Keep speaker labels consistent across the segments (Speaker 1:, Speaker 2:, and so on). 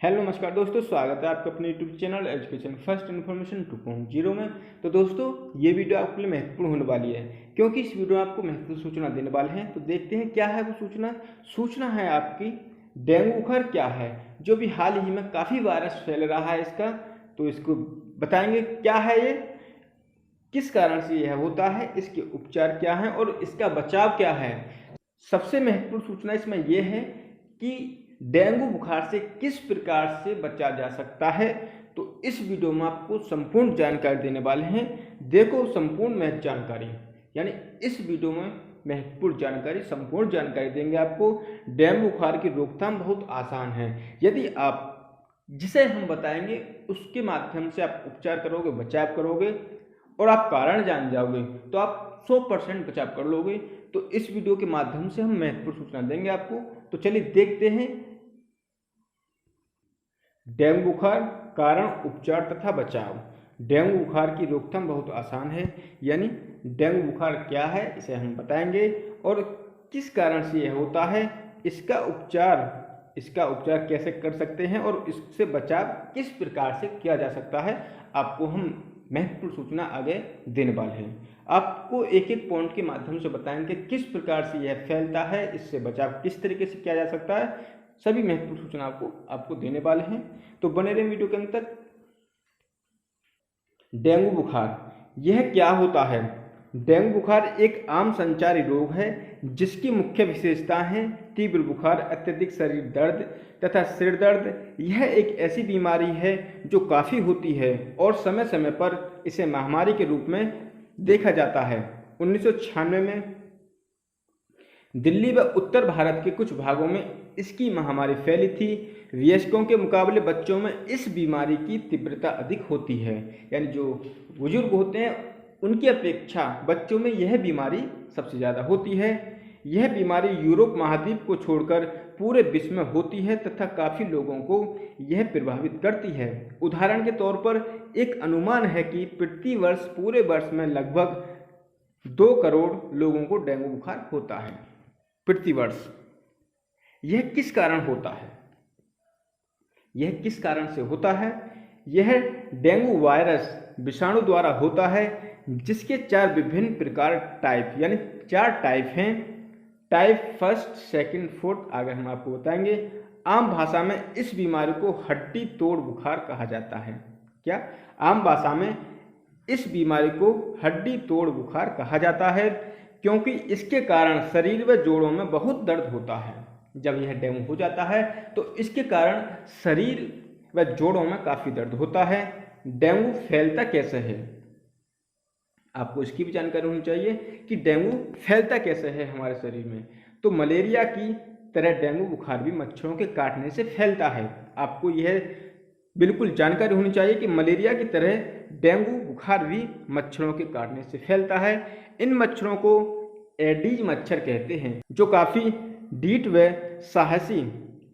Speaker 1: Hello नमस्कार दोस्तों, स्वागत है आपका अपने YouTube channel education first information 2.0 में। तो दोस्तों, ये वीडियो आपके लिए महत्वपूर्ण होने वाली है क्योंकि इस वीडियो में आपको महत्वपूर्ण सूचना देने वाले हैं। तो देखते हैं क्या है वो सूचना है आपकी डेंगू बुखार क्या है, जो भी हाल ही में काफ़ी वायरस फैल रहा है इसका। तो इसको बताएंगे क्या है ये, किस कारण से यह होता है, इसके उपचार क्या हैं और इसका बचाव क्या है। सबसे महत्वपूर्ण सूचना इसमें यह है कि डेंगू बुखार से किस प्रकार से बचा जा सकता है। तो इस वीडियो में आपको संपूर्ण जानकारी देने वाले हैं। देखो, संपूर्ण महत्व जानकारी, यानी इस वीडियो में महत्वपूर्ण जानकारी, संपूर्ण जानकारी देंगे आपको। डेंगू बुखार की रोकथाम बहुत आसान है। यदि आप जिसे हम बताएंगे उसके माध्यम से आप उपचार करोगे, बचाव करोगे और आप कारण जान जाओगे तो आप 100% बचाव कर लोगे। तो इस वीडियो के माध्यम से हम महत्वपूर्ण सूचना देंगे आपको। तो चलिए देखते हैं डेंगू बुखार, कारण, उपचार तथा बचाव। डेंगू बुखार की रोकथाम बहुत आसान है, यानी डेंगू बुखार क्या है इसे हम बताएंगे और किस कारण से यह होता है, इसका उपचार कैसे कर सकते हैं और इससे बचाव किस प्रकार से किया जा सकता है। आपको हम महत्वपूर्ण सूचना आगे देने वाले हैं। आपको एक एक पॉइंट के माध्यम से बताएंगे किस प्रकार से यह फैलता है, इससे बचाव किस तरीके से किया जा सकता है। सभी महत्वपूर्ण सूचना आपको देने वाले हैं, तो बने रहें वीडियो के अंत तक। डेंगू बुखार यह क्या होता है। डेंगू बुखार एक आम संचारी रोग है जिसकी मुख्य विशेषता है तीव्र बुखार, अत्यधिक शरीर दर्द तथा सिर दर्द। यह एक ऐसी बीमारी है जो काफ़ी होती है और समय समय पर इसे महामारी के रूप में देखा जाता है। 1996 में दिल्ली व उत्तर भारत के कुछ भागों में इसकी महामारी फैली थी। वयस्कों के मुकाबले बच्चों में इस बीमारी की तीव्रता अधिक होती है, यानी जो बुजुर्ग होते हैं उनकी अपेक्षा बच्चों में यह बीमारी सबसे ज़्यादा होती है। यह बीमारी यूरोप महाद्वीप को छोड़कर पूरे विश्व में होती है तथा काफ़ी लोगों को यह प्रभावित करती है। उदाहरण के तौर पर एक अनुमान है कि प्रति वर्ष पूरे वर्ष में लगभग 2 करोड़ लोगों को डेंगू बुखार होता है प्रति वर्ष। यह किस कारण होता है, यह किस कारण से होता है। यह डेंगू वायरस विषाणु द्वारा होता है जिसके 4 विभिन्न प्रकार टाइप, यानी 4 टाइप हैं। टाइप फर्स्ट, सेकंड, फोर्थ आगे हम आपको बताएंगे। आम भाषा में इस बीमारी को हड्डी तोड़ बुखार कहा जाता है। क्या? आम भाषा में इस बीमारी को हड्डी तोड़ बुखार कहा जाता है क्योंकि इसके कारण शरीर व जोड़ों में बहुत दर्द होता है। जब यह डेंगू हो जाता है तो इसके कारण शरीर व जोड़ों में काफ़ी दर्द होता है। डेंगू फैलता कैसे है, आपको इसकी भी जानकारी होनी चाहिए कि डेंगू फैलता कैसे है हमारे शरीर में। तो मलेरिया की तरह डेंगू बुखार भी मच्छरों के काटने से फैलता है। आपको यह बिल्कुल जानकारी होनी चाहिए कि मलेरिया की तरह डेंगू बुखार भी मच्छरों के काटने से फैलता है। इन मच्छरों को एडीज मच्छर कहते हैं जो काफ़ी ढीठ व साहसी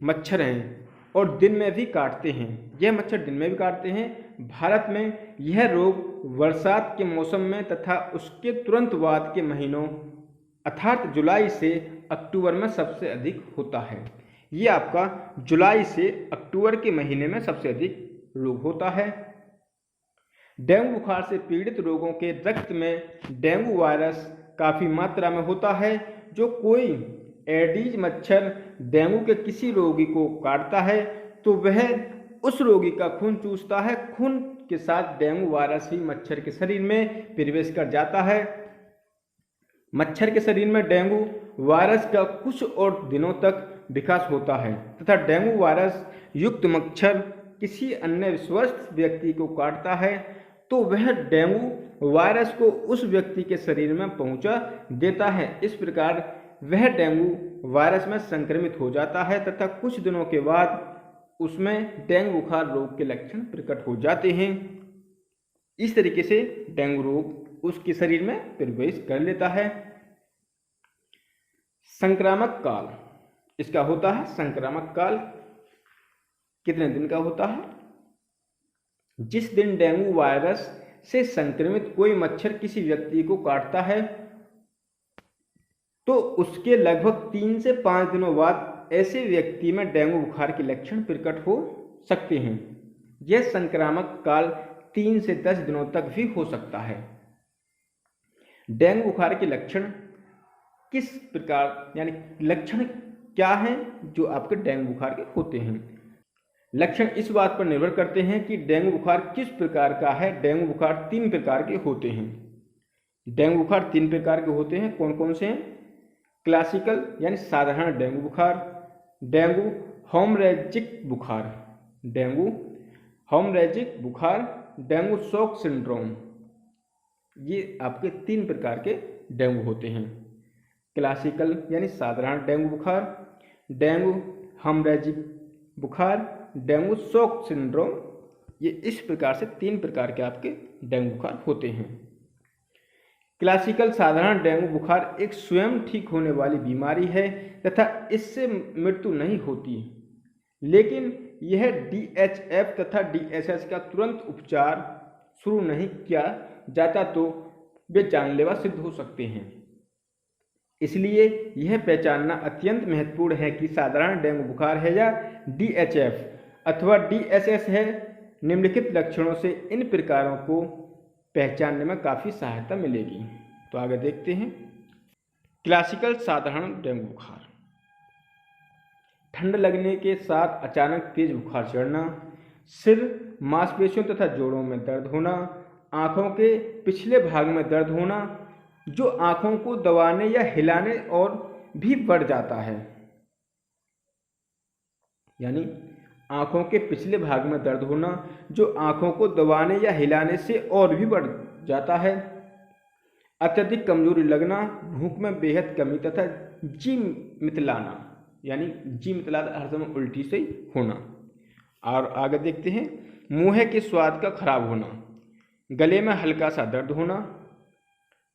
Speaker 1: मच्छर हैं और दिन में भी काटते हैं। यह मच्छर दिन में भी काटते हैं। भारत में यह रोग बरसात के मौसम में तथा उसके तुरंत बाद के महीनों अर्थात जुलाई से अक्टूबर में सबसे अधिक होता है। ये आपका जुलाई से अक्टूबर के महीने में सबसे अधिक रोग होता है। डेंगू बुखार से पीड़ित रोगों के रक्त में डेंगू वायरस काफ़ी मात्रा में होता है। जो कोई एडीज मच्छर डेंगू के किसी रोगी को काटता है तो वह उस रोगी का खून चूसता है। खून के साथ डेंगू वायरस ही मच्छर के शरीर में प्रवेश कर जाता है। मच्छर के शरीर में डेंगू वायरस का कुछ और दिनों तक विकास होता है तथा डेंगू वायरस युक्त मच्छर किसी अन्य स्वस्थ व्यक्ति को काटता है तो वह डेंगू वायरस को उस व्यक्ति के शरीर में पहुंचा देता है। इस प्रकार वह डेंगू वायरस में संक्रमित हो जाता है तथा कुछ दिनों के बाद उसमें डेंगू बुखार रोग के लक्षण प्रकट हो जाते हैं। इस तरीके से डेंगू रोग उसके शरीर में प्रवेश कर लेता है। संक्रामक काल इसका होता है। संक्रामक काल कितने दिन का होता है? जिस दिन डेंगू वायरस से संक्रमित कोई मच्छर किसी व्यक्ति को काटता है तो उसके लगभग 3 से 5 दिनों बाद ऐसे व्यक्ति में डेंगू बुखार के लक्षण प्रकट हो सकते हैं। यह संक्रामक काल 3 से 10 दिनों तक भी हो सकता है। डेंगू बुखार के लक्षण किस प्रकार, यानी लक्षण क्या हैं जो आपके डेंगू बुखार के होते हैं? लक्षण इस बात पर निर्भर करते हैं कि डेंगू बुखार किस प्रकार का है। डेंगू बुखार 3 प्रकार के होते हैं। डेंगू बुखार 3 प्रकार के होते हैं। कौन कौन से हैं? क्लासिकल यानी साधारण डेंगू बुखार, डेंगू हेमोरेजिक बुखार, डेंगू हेमोरेजिक बुखार, डेंगू शॉक सिंड्रोम। ये आपके 3 प्रकार के डेंगू होते हैं। क्लासिकल यानी साधारण डेंगू बुखार, डेंगू हेमोरेजिक बुखार, डेंगू शॉक सिंड्रोम। ये इस प्रकार से 3 प्रकार के आपके डेंगू बुखार होते हैं। क्लासिकल साधारण डेंगू बुखार एक स्वयं ठीक होने वाली बीमारी है तथा इससे मृत्यु नहीं होती, लेकिन यह DHF तथा DSS का तुरंत उपचार शुरू नहीं किया जाता तो वे जानलेवा सिद्ध हो सकते हैं। इसलिए यह पहचानना अत्यंत महत्वपूर्ण है कि साधारण डेंगू बुखार है या DHF अथवा DSS है। निम्नलिखित लक्षणों से इन प्रकारों को पहचानने में काफ़ी सहायता मिलेगी। तो आगे देखते हैं। क्लासिकल साधारण डेंगू बुखार। ठंड लगने के साथ अचानक तेज बुखार चढ़ना, सिर, मांसपेशियों तथा जोड़ों में दर्द होना, आँखों के पिछले भाग में दर्द होना जो आँखों को दबाने या हिलाने और भी बढ़ जाता है, यानी आँखों के पिछले भाग में दर्द होना जो आँखों को दबाने या हिलाने से और भी बढ़ जाता है। अत्यधिक कमजोरी लगना, भूख में बेहद कमी तथा जी मितलाना, यानी जी मितलाना हर समय उल्टी से होना। और आगे देखते हैं। मुँह के स्वाद का खराब होना, गले में हल्का सा दर्द होना,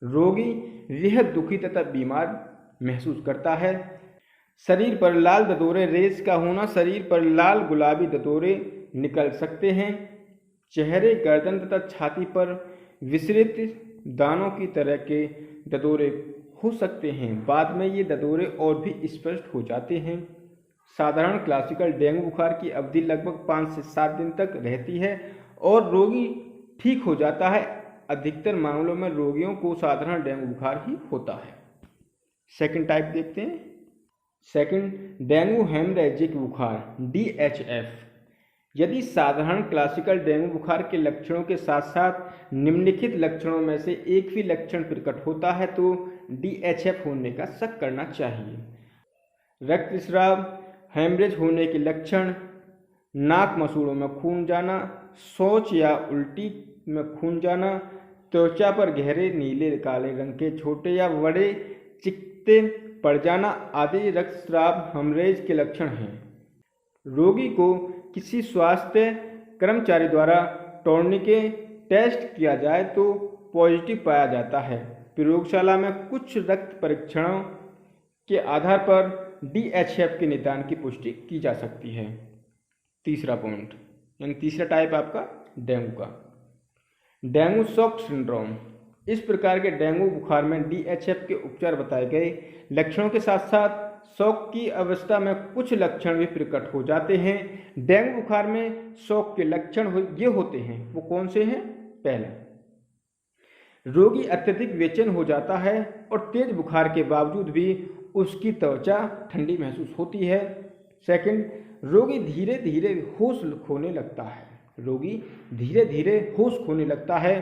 Speaker 1: रोगी बेहद दुखी तथा बीमार महसूस करता है। शरीर पर लाल ददोरे रेस का होना, शरीर पर लाल गुलाबी ददोरे निकल सकते हैं। चेहरे, गर्दन तथा छाती पर विसरित दानों की तरह के ददोरे हो सकते हैं। बाद में ये ददोरे और भी स्पष्ट हो जाते हैं। साधारण क्लासिकल डेंगू बुखार की अवधि लगभग 5 से 7 दिन तक रहती है और रोगी ठीक हो जाता है। अधिकतर मामलों में रोगियों को साधारण डेंगू बुखार ही होता है। सेकंड टाइप देखते हैं। सेकंड, डेंगू हेमरेजिक बुखार DHF। यदि साधारण क्लासिकल डेंगू बुखार के लक्षणों के साथ साथ निम्नलिखित लक्षणों में से एक भी लक्षण प्रकट होता है तो DHF होने का शक करना चाहिए। रक्तस्राव, हेमरेज होने के लक्षण, नाक मसूड़ों में खून जाना, शौच या उल्टी में खून जाना, त्वचा पर गहरे नीले काले रंग के छोटे या बड़े चिकते पड़ जाना आदि रक्तस्राव हेमरेज के लक्षण हैं। रोगी को किसी स्वास्थ्य कर्मचारी द्वारा टोर्निके टेस्ट किया जाए तो पॉजिटिव पाया जाता है। प्रयोगशाला में कुछ रक्त परीक्षणों के आधार पर DHF के निदान की पुष्टि की जा सकती है। तीसरा पॉइंट, यानी तीसरा टाइप आपका डेंगू का, डेंगू शॉक सिंड्रोम। इस प्रकार के डेंगू बुखार में DHF के उपचार बताए गए लक्षणों के साथ साथ शॉक की अवस्था में कुछ लक्षण भी प्रकट हो जाते हैं। डेंगू बुखार में शॉक के लक्षण ये होते हैं, वो कौन से हैं? पहले, रोगी अत्यधिक बेचैन हो जाता है और तेज बुखार के बावजूद भी उसकी त्वचा ठंडी महसूस होती है। सेकंड, रोगी धीरे धीरे होश खोने लगता है। रोगी धीरे धीरे होश खोने लगता है।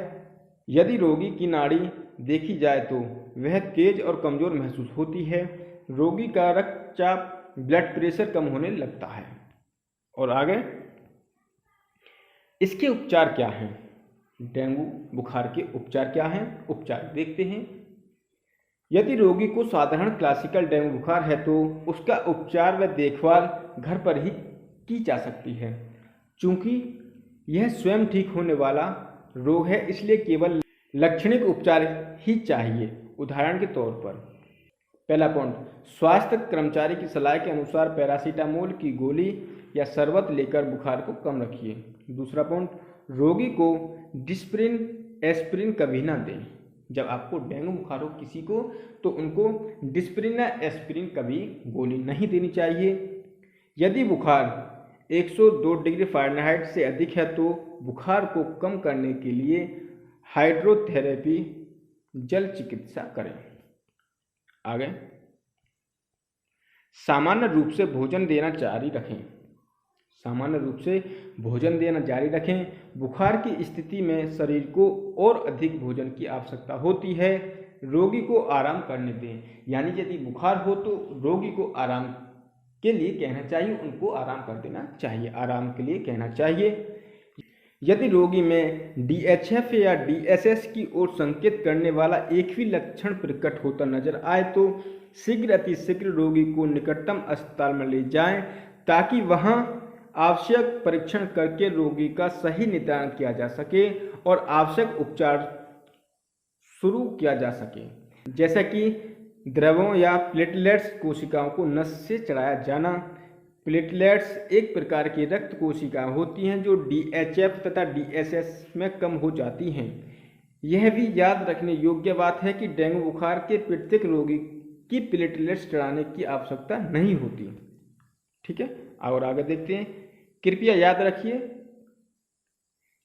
Speaker 1: यदि रोगी की नाड़ी देखी जाए तो वह तेज और कमजोर महसूस होती है। रोगी का रक्तचाप, ब्लड प्रेशर कम होने लगता है। और आगे इसके उपचार क्या हैं? डेंगू बुखार के उपचार क्या हैं? उपचार देखते हैं। यदि रोगी को साधारण क्लासिकल डेंगू बुखार है तो उसका उपचार व देखभाल घर पर ही की जा सकती है। चूँकि यह स्वयं ठीक होने वाला रोग है इसलिए केवल लक्षणिक उपचार ही चाहिए। उदाहरण के तौर पर, पहला पॉइंट, स्वास्थ्य कर्मचारी की सलाह के अनुसार पैरासीटामोल की गोली या शरबत लेकर बुखार को कम रखिए। दूसरा पॉइंट, रोगी को डिस्प्रिन एस्प्रिन कभी ना दें। जब आपको डेंगू बुखार हो किसी को तो उनको डिस्प्रिन या एस्प्रिन कभी गोली नहीं देनी चाहिए। यदि बुखार 102 डिग्री फ़ारेनहाइट से अधिक है तो बुखार को कम करने के लिए हाइड्रोथेरेपी जल चिकित्सा करें। आगे, सामान्य रूप से भोजन देना जारी रखें। सामान्य रूप से भोजन देना जारी रखें। बुखार की स्थिति में शरीर को और अधिक भोजन की आवश्यकता होती है। रोगी को आराम करने दें, यानी यदि बुखार हो तो रोगी को आराम के लिए कहना चाहिए, उनको आराम कर देना चाहिए, आराम के लिए कहना चाहिए। यदि रोगी में DHF या DSS की ओर संकेत करने वाला एक भी लक्षण प्रकट होता नजर आए तो शीघ्र अतिशीघ्र रोगी को निकटतम अस्पताल में ले जाएं ताकि वहां आवश्यक परीक्षण करके रोगी का सही निदान किया जा सके और आवश्यक उपचार शुरू किया जा सके, जैसा कि द्रवों या प्लेटलेट्स कोशिकाओं को नस से चढ़ाया जाना। प्लेटलेट्स एक प्रकार की रक्त कोशिकाएं होती हैं जो DHF तथा DSS में कम हो जाती हैं। यह भी याद रखने योग्य बात है कि डेंगू बुखार के प्रत्येक रोगी की प्लेटलेट्स चढ़ाने की आवश्यकता नहीं होती। ठीक है, और आगे देखते हैं। कृपया याद रखिए,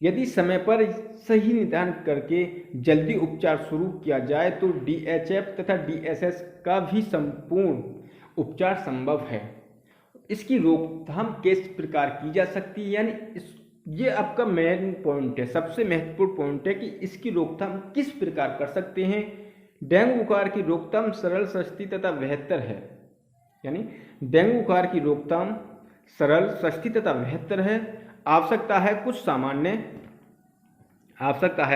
Speaker 1: यदि समय पर सही निदान करके जल्दी उपचार शुरू किया जाए तो DHF तथा DSS का भी संपूर्ण उपचार संभव है। इसकी रोकथाम किस प्रकार की जा सकती है, यानी ये आपका मेन पॉइंट है, सबसे महत्वपूर्ण पॉइंट है कि इसकी रोकथाम किस प्रकार कर सकते हैं। डेंगू बुखार की रोकथाम सरल, सस्ती तथा बेहतर है। यानी डेंगू बुखार की रोकथाम सरल, सस्ती तथा बेहतर है। आवश्यकता है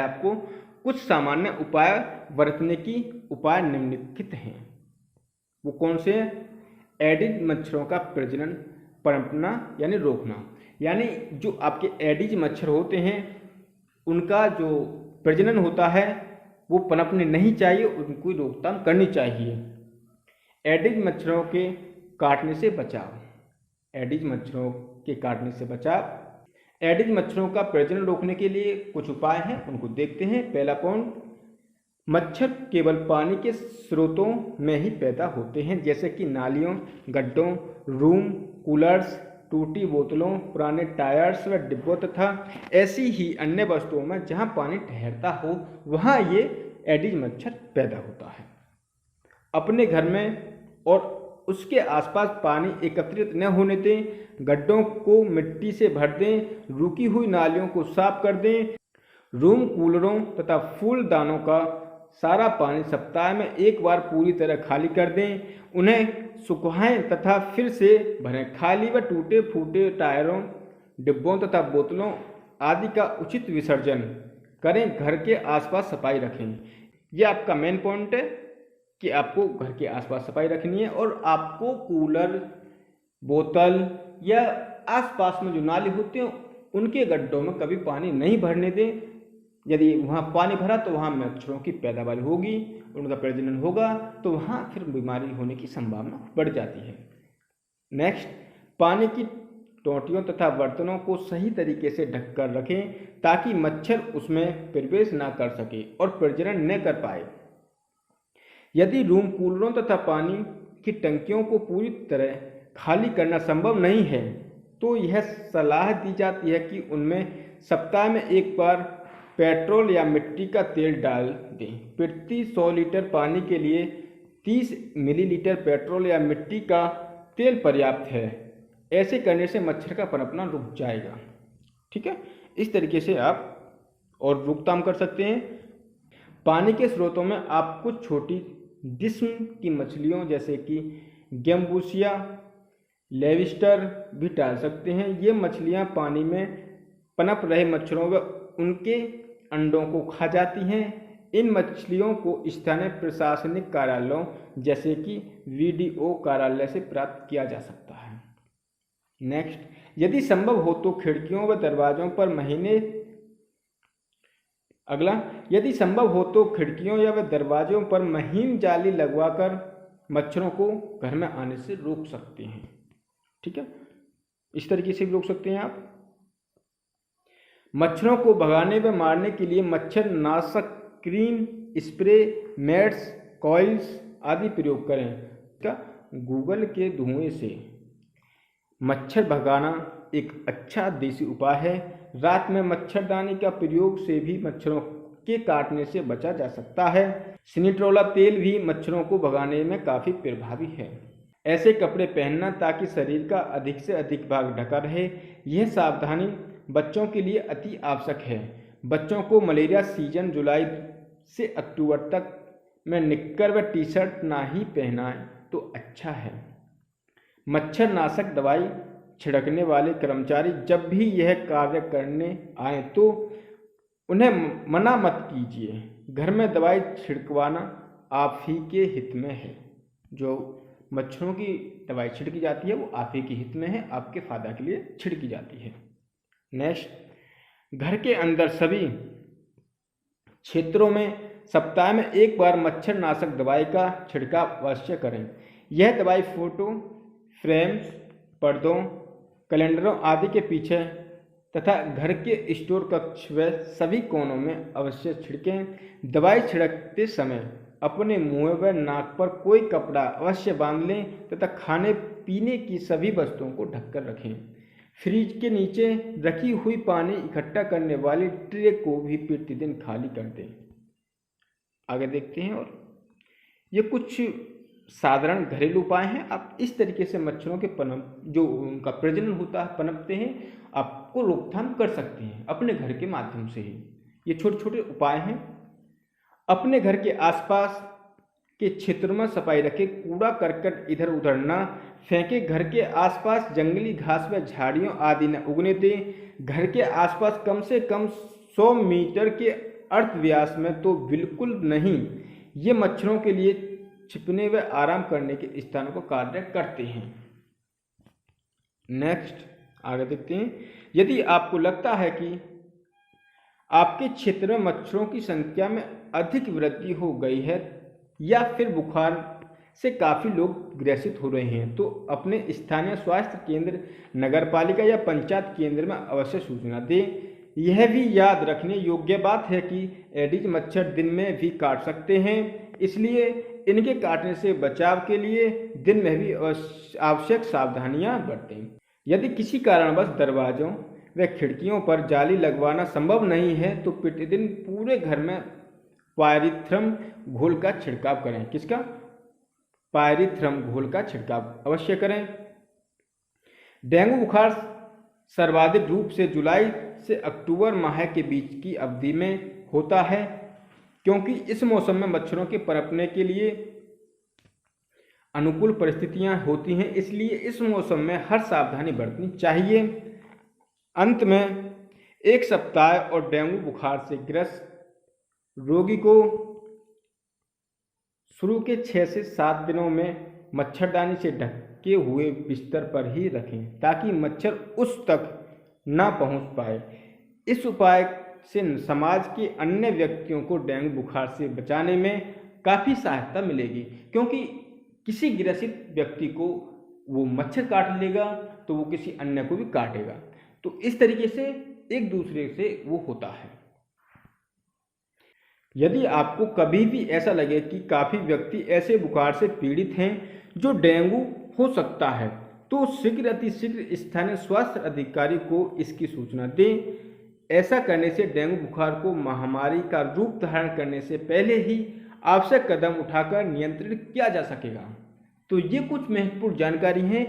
Speaker 1: आपको कुछ सामान्य उपाय बरतने की। उपाय निम्नलिखित हैं। वो कौन से हैं? एडिज मच्छरों का प्रजनन पनपना यानी रोकना, यानी जो आपके एडिज मच्छर होते हैं उनका जो प्रजनन होता है वो पनपने नहीं चाहिए, उनको रोकथाम करनी चाहिए। एडिज मच्छरों के काटने से बचाव। एडिज मच्छरों के काटने से बचाव। एडिज मच्छरों का प्रजनन रोकने के लिए कुछ उपाय हैं, उनको देखते हैं। पहला पॉइंट, मच्छर केवल पानी के स्रोतों में ही पैदा होते हैं, जैसे कि नालियों, गड्ढों, रूम, कूलर्स, टूटी बोतलों, पुराने टायर्स व डिब्बों तथा ऐसी ही अन्य वस्तुओं में जहां पानी ठहरता हो वहां ये एडिज मच्छर पैदा होता है। अपने घर में और उसके आसपास पानी एकत्रित न होने दें। गड्ढों को मिट्टी से भर दें। रुकी हुई नालियों को साफ कर दें। रूम, कूलरों तथा फूलदानों का सारा पानी सप्ताह में एक बार पूरी तरह खाली कर दें। उन्हें सुखाएं तथा फिर से भरें। खाली व टूटे फूटे टायरों, डिब्बों तथा बोतलों आदि का उचित विसर्जन करें। घर के आसपास सफाई रखें। यह आपका मेन पॉइंट है कि आपको घर के आसपास सफाई रखनी है और आपको कूलर, बोतल या आसपास में जो नाले होते हैं उनके गड्ढों में कभी पानी नहीं भरने दें। यदि वहाँ पानी भरा तो वहाँ मच्छरों की पैदावार होगी, उनका प्रजनन होगा, तो वहाँ फिर बीमारी होने की संभावना बढ़ जाती है। नेक्स्ट, पानी की टोंटियों तथा बर्तनों को सही तरीके से ढककर रखें ताकि मच्छर उसमें प्रवेश ना कर सके और प्रजनन न कर पाए। यदि रूम, कूलरों तथा पानी की टंकियों को पूरी तरह खाली करना संभव नहीं है तो यह सलाह दी जाती है कि उनमें सप्ताह में एक बार पेट्रोल या मिट्टी का तेल डाल दें। प्रति 100 लीटर पानी के लिए 30 मिलीलीटर पेट्रोल या मिट्टी का तेल पर्याप्त है। ऐसे करने से मच्छर का पनपना रुक जाएगा। ठीक है, इस तरीके से आप और रोकथाम कर सकते हैं। पानी के स्रोतों में आप कुछ छोटी किस्म की मछलियों जैसे कि गैम्बूसिया, लेविस्टर भी डाल सकते हैं। ये मछलियां पानी में पनप रहे मच्छरों व उनके अंडों को खा जाती हैं। इन मछलियों को स्थानीय प्रशासनिक कार्यालयों जैसे कि VDO कार्यालय से प्राप्त किया जा सकता है। नेक्स्ट, यदि संभव हो तो खिड़कियों व दरवाजों पर यदि संभव हो तो खिड़कियों या दरवाजों पर महीन जाली लगवाकर मच्छरों को घर में आने से रोक सकते हैं। ठीक है, इस तरीके से भी रोक सकते हैं आप। मच्छरों को भगाने व मारने के लिए मच्छर नाशक क्रीम, स्प्रे, मैट्स, कॉइल्स आदि प्रयोग करें। गूगल के धुएं से मच्छर भगाना एक अच्छा देसी उपाय है। रात में मच्छरदानी का प्रयोग से भी मच्छरों के काटने से बचा जा सकता है। सिनिट्रोला तेल भी मच्छरों को भगाने में काफ़ी प्रभावी है। ऐसे कपड़े पहनना ताकि शरीर का अधिक से अधिक भाग ढका रहे। यह सावधानी बच्चों के लिए अति आवश्यक है। बच्चों को मलेरिया सीजन जुलाई से अक्टूबर तक में निक्कर व टी शर्ट ना ही पहनाएं तो अच्छा है। मच्छर नाशक दवाई छिड़कने वाले कर्मचारी जब भी यह कार्य करने आए तो उन्हें मना मत कीजिए। घर में दवाई छिड़कवाना आप ही के हित में है। जो मच्छरों की दवाई छिड़की जाती है वो आप ही के हित में है, आपके फायदा के लिए छिड़की जाती है। नेक्स्ट, घर के अंदर सभी क्षेत्रों में सप्ताह में एक बार मच्छर नाशक दवाई का छिड़काव अवश्य करें। यह दवाई फोटो फ्रेम्स, पर्दों, कैलेंडरों आदि के पीछे तथा घर के स्टोर कक्ष व सभी कोनों में अवश्य छिड़कें। दवाई छिड़कते समय अपने मुंह व नाक पर कोई कपड़ा अवश्य बांध लें तथा खाने पीने की सभी वस्तुओं को ढककर रखें। फ्रिज के नीचे रखी हुई पानी इकट्ठा करने वाली ट्रे को भी प्रतिदिन खाली कर दें। आगे देखते हैं, और ये कुछ साधारण घरेलू उपाय हैं। आप इस तरीके से मच्छरों के जो उनका प्रजनन होता है, पनपते हैं, आपको रोकथाम कर सकते हैं अपने घर के माध्यम से ही। ये छोटे छोटे उपाय हैं। अपने घर के आसपास के क्षेत्र में सफाई रखें। कूड़ा करकट इधर उधर ना फेंके। घर के आसपास जंगली घास व झाड़ियों आदि न उगने दें। घर के आसपास कम से कम 100 मीटर के अर्ध व्यास में तो बिल्कुल नहीं। ये मच्छरों के लिए छिपने व आराम करने के स्थानों को कार्य करते हैं। नेक्स्ट, आगे देखते हैं। यदि आपको लगता है कि आपके क्षेत्र में मच्छरों की संख्या में अधिक वृद्धि हो गई है या फिर बुखार से काफ़ी लोग ग्रसित हो रहे हैं तो अपने स्थानीय स्वास्थ्य केंद्र, नगरपालिका या पंचायत केंद्र में अवश्य सूचना दें। यह भी याद रखने योग्य बात है कि एडिज मच्छर दिन में भी काट सकते हैं, इसलिए इनके काटने से बचाव के लिए दिन में भी आवश्यक सावधानियां बरतें। यदि किसी कारणवश दरवाजों व खिड़कियों पर जाली लगवाना संभव नहीं है तो प्रतिदिन पूरे घर में पायरिथ्रम घोल का छिड़काव करें। किसका? पायरिथ्रम घोल का छिड़काव अवश्य करें। डेंगू बुखार सर्वाधिक रूप से जुलाई से अक्टूबर माह के बीच की अवधि में होता है, क्योंकि इस मौसम में मच्छरों के पनपने के लिए अनुकूल परिस्थितियां होती हैं, इसलिए इस मौसम में हर सावधानी बरतनी चाहिए। अंत में, एक सप्ताह और डेंगू बुखार से ग्रस्त रोगी को शुरू के 6 से 7 दिनों में मच्छरदानी से ढके हुए बिस्तर पर ही रखें ताकि मच्छर उस तक ना पहुंच पाए। इस उपाय से समाज के अन्य व्यक्तियों को डेंगू बुखार से बचाने में काफ़ी सहायता मिलेगी, क्योंकि किसी ग्रसित व्यक्ति को वो मच्छर काट लेगा तो वो किसी अन्य को भी काटेगा। तो इस तरीके से एक दूसरे से वो होता है। यदि आपको कभी भी ऐसा लगे कि काफ़ी व्यक्ति ऐसे बुखार से पीड़ित हैं जो डेंगू हो सकता है तो शीघ्र अतिशीघ्र स्थानीय स्वास्थ्य अधिकारी को इसकी सूचना दें। ऐसा करने से डेंगू बुखार को महामारी का रूप धारण करने से पहले ही आवश्यक कदम उठाकर नियंत्रित किया जा सकेगा। तो ये कुछ महत्वपूर्ण जानकारी हैं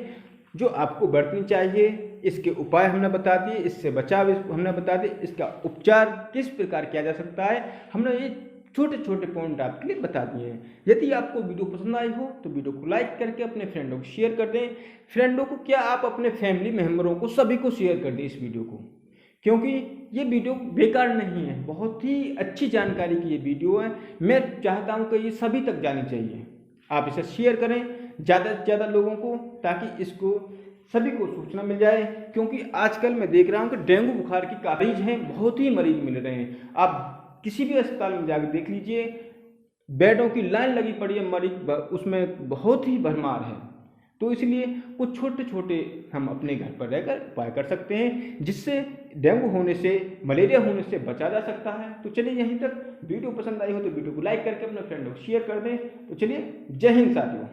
Speaker 1: जो आपको बरतनी चाहिए। इसके उपाय हमने बता दिए, इससे बचाव हमने बता दिए, इसका उपचार किस प्रकार किया जा सकता है हमने ये छोटे छोटे पॉइंट आपके लिए बता दिए हैं। यदि आपको वीडियो पसंद आई हो तो वीडियो को लाइक करके अपने फ्रेंडों को शेयर कर दें। फ्रेंडों को क्या, आप अपने फैमिली मेम्बरों को सभी को शेयर कर दें इस वीडियो को, क्योंकि ये वीडियो बेकार नहीं है, बहुत ही अच्छी जानकारी की ये वीडियो है। मैं चाहता हूँ कि ये सभी तक जानी चाहिए। आप इसे शेयर करें ज़्यादा से ज़्यादा लोगों को, ताकि इसको सभी को सूचना मिल जाए। क्योंकि आजकल मैं देख रहा हूँ कि डेंगू बुखार की मरीज हैं, बहुत ही मरीज मिल रहे हैं। आप किसी भी अस्पताल में जाकर देख लीजिए, बेडों की लाइन लगी पड़ी है, मरीज उसमें बहुत ही भरमार है। तो इसलिए कुछ छोटे छोटे हम अपने घर पर रहकर उपाय कर सकते हैं जिससे डेंगू होने से, मलेरिया होने से बचा जा सकता है। तो चलिए यहीं तक। वीडियो पसंद आई हो तो वीडियो को लाइक करके अपने फ्रेंडों को शेयर कर दें। तो चलिए, जय हिंद साथियों।